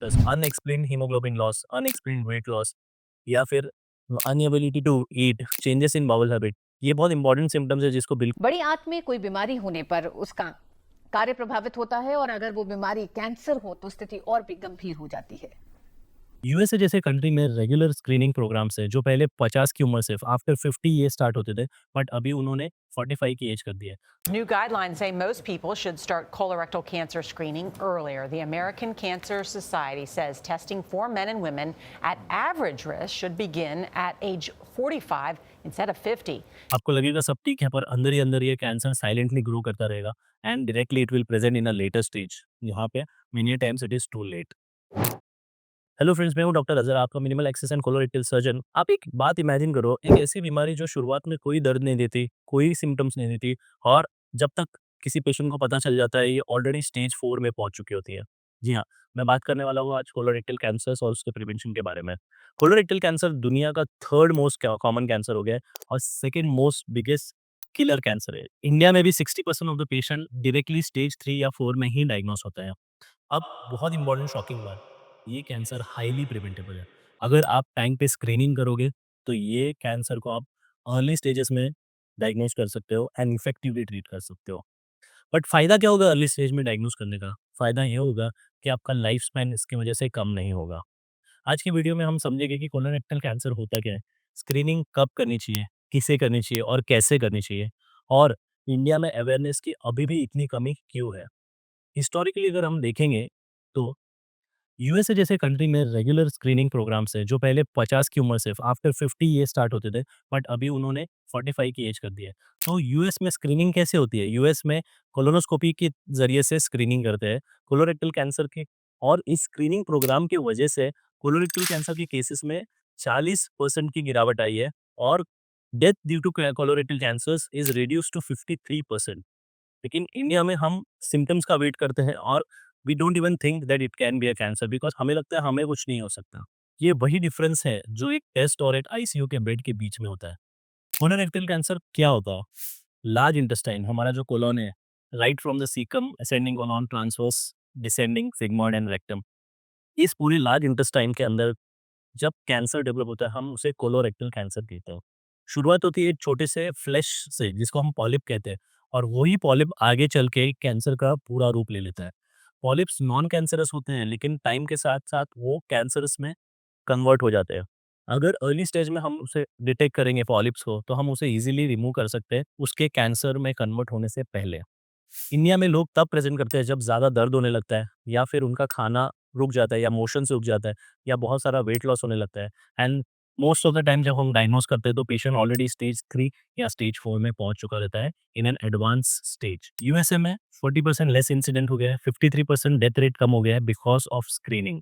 Plus unexplained haemoglobin loss, unexplained weight loss या फिर inability to eat, changes in bowel habit, ये बहुत important symptoms है जिसको बिल्कुल बड़ी आंत में कोई बीमारी होने पर उसका कार्य प्रभावित होता है और अगर वो बीमारी कैंसर हो तो स्थिति और भी गंभीर हो जाती है। यूएसए जैसे कंट्री में रेगुलर स्क्रीनिंग प्रोग्राम्स है जो पहले 50 की उम्र से आफ्टर 50 ये स्टार्ट होते थे, बट अभी उन्होंने 45 की एज कर दी है। New guidelines say most people should start colorectal cancer screening earlier. The American Cancer Society says testing for men and women at average risk should begin at age 45 instead of 50. आपको लगेगा सब ठीक है, पर अंदर ही अंदर ये कैंसर साइलेंटली ग्रो करता रहेगा and directly it will present in a later stage. यहाँ पे many times it is too late. Hello friends, मैं हूँ डॉक्टर अजहर, आपका minimal access and colorectal surgeon. आप एक बात इमेजिन करो, एक ऐसी बीमारी जो शुरुआत में कोई दर्द नहीं देती, कोई सिम्टम्स नहीं देती, और जब तक किसी पेशेंट को पता चल जाता है ये ऑलरेडी स्टेज 4 में पहुंच चुकी होती है। जी हाँ, मैं बात करने वाला हूँ आज कोलोरेक्टल कैंसर और उसके प्रिवेंशन के बारे में। कोलोरेक्टल कैंसर दुनिया का थर्ड मोस्ट कॉमन कैंसर हो गया है और second most biggest killer cancer है। इंडिया में भी 60% of the patient directly stage 3 या 4 में ही डायग्नोस होता है। अब बहुत इंपॉर्टेंट शॉकिंग बात, ये कैंसर हाईली प्रिवेंटेबल है। अगर आप टाइम पे स्क्रीनिंग करोगे तो ये कैंसर को आप अर्ली स्टेजेस में डायग्नोस कर सकते हो एंड इफेक्टिवली ट्रीट कर सकते हो। बट फ़ायदा क्या होगा अर्ली स्टेज में डायग्नोस करने का? फ़ायदा ये होगा कि आपका लाइफ स्पैन इसकी वजह से कम नहीं होगा। आज की वीडियो में हम समझेंगे कि कोलोरेक्टल कैंसर होता क्या है, स्क्रीनिंग कब करनी चाहिए, किसे करनी चाहिए और कैसे करनी चाहिए, और इंडिया में अवेयरनेस की अभी भी इतनी कमी क्यों है। हिस्टोरिकली अगर हम देखेंगे तो यूएसए जैसे कंट्री में रेगुलर स्क्रीनिंग प्रोग्राम्स है जो पहले 50 की उम्र से आफ्टर 50 ये स्टार्ट होते थे, बट अभी उन्होंने 45 की एज कर दी है। तो यूएस में स्क्रीनिंग कैसे होती है? यूएस में कोलोनोस्कोपी के जरिए से स्क्रीनिंग करते हैं कोलोरेक्टल कैंसर की, और इस स्क्रीनिंग प्रोग्राम की वजह से कोलोरेक्टल कैंसर के केसेस में 40% की गिरावट आई है, और death due to colorectal cancer is reduce to 53%। लेकिन इंडिया में हम सिम्टम्स का वेट करते हैं और we don't even think that it can be a cancer, because हमें लगता है हमें कुछ नहीं हो सकता। ये वही डिफरेंस है जो एक टेस्ट और एक आईसीयू के बेड के बीच में होता है। कोलोरेक्टल कैंसर क्या होता है? लार्ज इंटेस्टाइन, हमारा जो कोलोन है, right from the caecum ascending colon transverse descending sigmoid and rectum, इस पूरे लार्ज इंटेस्टाइन के अंदर जब कैंसर डेवलप होता है हम उसे कोलोरेक्टल कैंसर कहते हैं। शुरुआत होती है एक छोटे से फ्लैश से जिसको हम पॉलिप कहते हैं, और वही पॉलिप आगे चल के कैंसर का पूरा रूप ले लेता है। पॉलिप्स नॉन कैंसरस होते हैं लेकिन टाइम के साथ साथ वो कैंसरस में कन्वर्ट हो जाते हैं। अगर अर्ली स्टेज में हम उसे डिटेक्ट करेंगे पॉलिप्स को तो हम उसे इजीली रिमूव कर सकते हैं उसके कैंसर में कन्वर्ट होने से पहले। इंडिया में लोग तब प्रेज़ेंट करते हैं जब ज़्यादा दर्द होने लगता है या फिर उनका खाना रुक जाता है या मोशन से रुक जाता है या बहुत सारा वेट लॉस होने लगता है, and most of the time जब हम डायग्नोस करते हैं तो पेशेंट ऑलरेडी स्टेज 3 या स्टेज 4 में पहुंच चुका रहता है in an advance stage. USA में 40% लेस इंसिडेंट हो गया है, 53% डेथ रेट कम हो गया है बिकॉज़ ऑफ स्क्रीनिंग,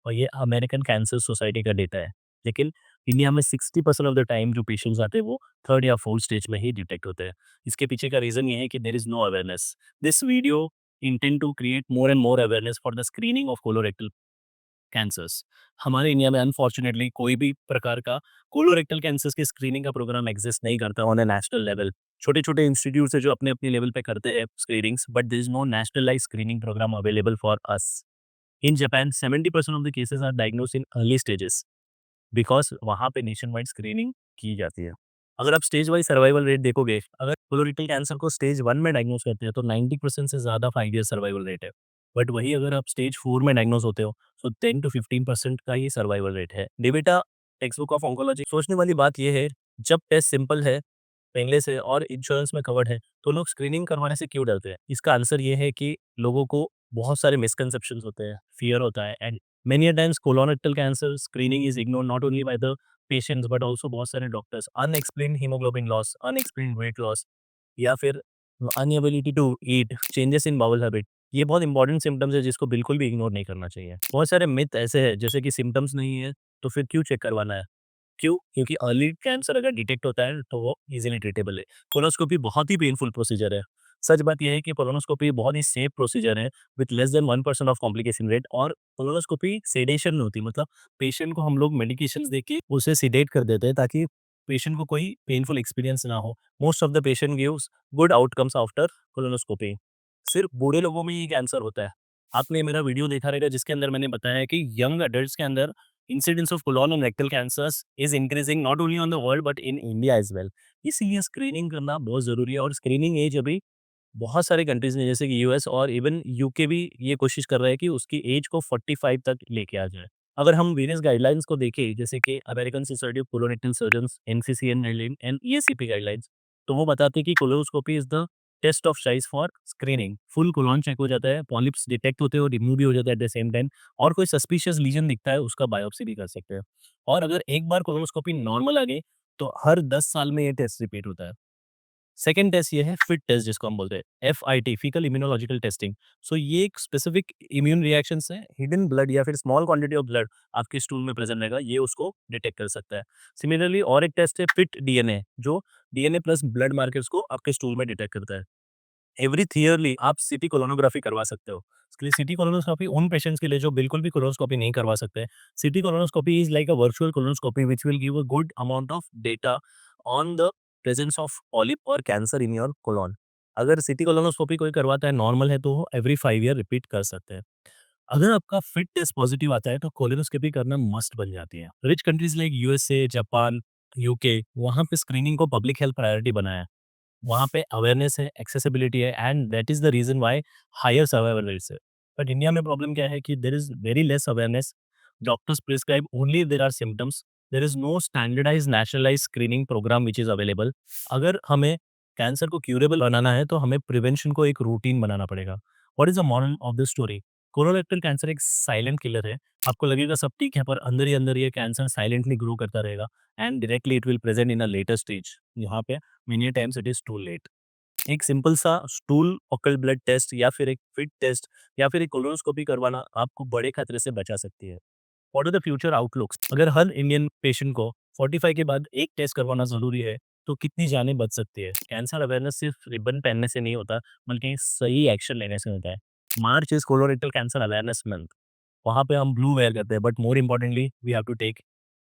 और ये अमेरिकन कैंसर सोसाइटी का डेटा है। लेकिन इंडिया में 60% ऑफ द टाइम जो पेशेंट्स आते हैं वो थर्ड या फोर्थ स्टेज में ही डिटेक्ट होते हैं। इसके पीछे का रीज़न ये है कि there is no awareness. This video intend to create more and more awareness for the screening of colorectal cancers. हमारे इंडिया में अनफॉर्चुनेटली कोई भी प्रकार का कोलोरेक्टल कैंसर्स की स्क्रीनिंग का प्रोग्राम एग्जिस्ट नहीं करता ऑन अ नेशनल लेवल। छोटे-छोटे इंस्टीट्यूट्स हैं जो अपने-अपने लेवल पे करते हैं screenings, but there is no nationalised screening programme available for us. In Japan 70% of the cases are diagnosed in early stages because वहाँ पे नेशन वाइड स्क्रीनिंग की जाती है। अगर आप स्टेज वाइज़ सर्वाइवल रेट देखोगे, अगर कोलोरेक्टल कैंसर को स्टेज 1 में डायग्नोज़ करते हैं तो 90% से ज़्यादा 5 ईयर सर्वाइवल रेट है। बट वही अगर आप स्टेज 4 में डायग्नोज़ होते हो तो 10 टू 15% का ही सर्वाइवल रेट है। डेविटा टेक्स्ट बुक ऑफ ऑन्कोलॉजी। सोचने वाली बात ये है, जब टेस्ट सिंपल है पहले से और इंश्योरेंस में कवर्ड है, तो लोग स्क्रीनिंग करवाने से क्यों डरते हैं? इसका आंसर ये है कि लोगों को बहुत सारे मिसकंसेप्शंस होते हैं, फियर होता है, and many a times colorectal cancer screening is ignored not only by the patients but also बहुत सारे doctors. Unexplained haemoglobin loss, unexplained weight loss या फिर inability to eat, changes in bowel habit, ये बहुत important symptoms है जिसको बिल्कुल भी इग्नोर नहीं करना चाहिए। बहुत सारे मिथ ऐसे हैं जैसे कि सिम्पटम्स नहीं है तो फिर क्यों चेक करवाना है? क्यों? क्योंकि अर्ली कैंसर अगर डिटेक्ट होता है तो वो ईज़िली ट्रीटेबल है। कोलोनोस्कोपी बहुत ही पेनफुल प्रोसीजर है। सच बात ये है कि कोलोनोस्कोपी बहुत ही सेफ प्रोसीजर है with less than 1% of complication rate, और कोलोनोस्कोपी सेडेशन नहीं होती, मतलब पेशेंट को हम लोग मेडिकेशंस देके उसे सेडेट कर देते हैं ताकि पेशेंट को कोई पेनफुल एक्सपीरियंस ना हो। Most of the patient gives good outcomes after colonoscopy. सिर्फ बूढ़े लोगों में ही कैंसर होता है। आपने मेरा वीडियो देखा रहेगा जिसके अंदर मैंने बताया कि यंग एडल्ट्स के अंदर incidence of colon and rectal cancers is increasing not only on the world but in India as well. इसीलिए स्क्रीनिंग करना बहुत ज़रूरी है और स्क्रीनिंग एज अभी बहुत सारे कंट्रीज़ ने जैसे कि यूएस और इवन यूके भी ये कोशिश कर रहा है कि उसकी एज को 45 तक लेके आ जाए। अगर हम वेरियस गाइडलाइंस को देखें जैसे कि American society of colorectal surgeons NCCN and ESCP guidelines, तो वो बताते हैं कि colonoscopy is the test of choice for screening. Full colon check हो जाता है, पॉलिप्स डिटेक्ट होते हैं और रिमूव भी हो जाता है एट द सेम टाइम, और कोई सस्पिशियस लीजन दिखता है उसका बायोप्सी भी कर सकते हैं। और अगर एक बार कोलोनोस्कोपी नॉर्मल आ गई तो हर 10 साल में ये टेस्ट रिपीट होता है। सेकंड टेस्ट ये है फिट टेस्ट जिसको हम बोलते हैं एफआईटी फीकल इम्यूनोलॉजिकल टेस्टिंग। सो ये एक स्पेसिफिक इम्यून रिएक्शन से हिडन ब्लड या फिर स्मॉल क्वांटिटी ऑफ ब्लड आपके स्टूल में प्रेजेंट रहेगा, ये उसको डिटेक्ट कर सकता है। सिमिलरली और एक टेस्ट है फिट डीएनए, जो डीएनए प्लस ब्लड मार्कर्स को आपके स्टूल में डिटेक्ट करता है। एवरी ईयरली आप सिटी कोलोनोग्राफी करवा सकते हो। इसके लिए सिटी कोलोनोस्कोपी उन पेशेंट्स के लिए जो बिल्कुल भी कोलोनोस्कोपी नहीं करवा सकते। City colonoscopy is like a virtual colonoscopy which will give a good amount of data on the presence of polyp और कैंसर इन योर कोलोन। अगर सिटी कोलोनोस्कोपी कोई करवाता है नॉर्मल है तो वो एवरी 5 ईयर रिपीट कर सकते हैं। अगर आपका फिट टेस्ट पॉजिटिव आता है तो कोलोनोस्कोपी करना मस्ट बन जाती है। Rich countries like USA, Japan, UK वहाँ पे स्क्रीनिंग को पब्लिक हेल्थ प्रायोरिटी बनाया है। वहाँ पे अवेयरनेस है, एक्सेसिबिलिटी है and that is the reason why higher survival rates है। बट इंडिया में प्रॉब्लम क्या है कि there is very less awareness. Doctors prescribe only if there are symptoms. There is no standardised nationalised screening programme which is available. अगर हमें cancer को curable बनाना है तो हमें प्रिवेंशन को एक रूटीन बनाना पड़ेगा। What is the moral of the story? Colorectal cancer एक साइलेंट किलर है। आपको लगेगा सब ठीक है पर अंदर ही ये कैंसर साइलेंटली ग्रो करता रहेगा and directly it will present in a later stage. यहाँ पे many times it is too late. एक सिंपल सा स्टूल ऑकल्ट ब्लड टेस्ट या फिर एक फिट टेस्ट या फिर एक कोलोनोस्कोपी करवाना आपको बड़े खतरे से बचा सकती है। What are the future outlooks? अगर हर इंडियन पेशेंट को 45 के बाद एक टेस्ट करवाना जरूरी है तो कितनी जानें बच सकती है? कैंसर अवेयरनेस सिर्फ रिबन पहनने से नहीं होता बल्कि सही एक्शन लेने से होता है। March is colorectal cancer awareness month. वहाँ पे हम ब्लू वेयर करते हैं but more importantly we have to take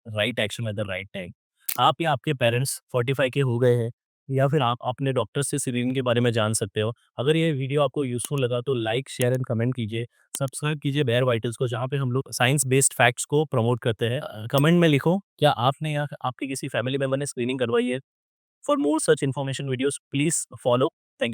right action at the right time. आप या आपके पेरेंट्स 45 के हो गए हैं या फिर आप अपने डॉक्टर से स्क्रीनिंग के बारे में जान सकते हो। अगर ये वीडियो आपको यूज़फुल लगा तो लाइक, शेयर एंड कमेंट कीजिए। सब्सक्राइब कीजिए बेयर वाइटल्स को जहाँ पे हम लोग साइंस बेस्ड फैक्ट्स को प्रमोट करते हैं। कमेंट में लिखो क्या आपने या आपके किसी फैमिली मेंबर ने स्क्रीनिंग करवाई है। For more such information videos please follow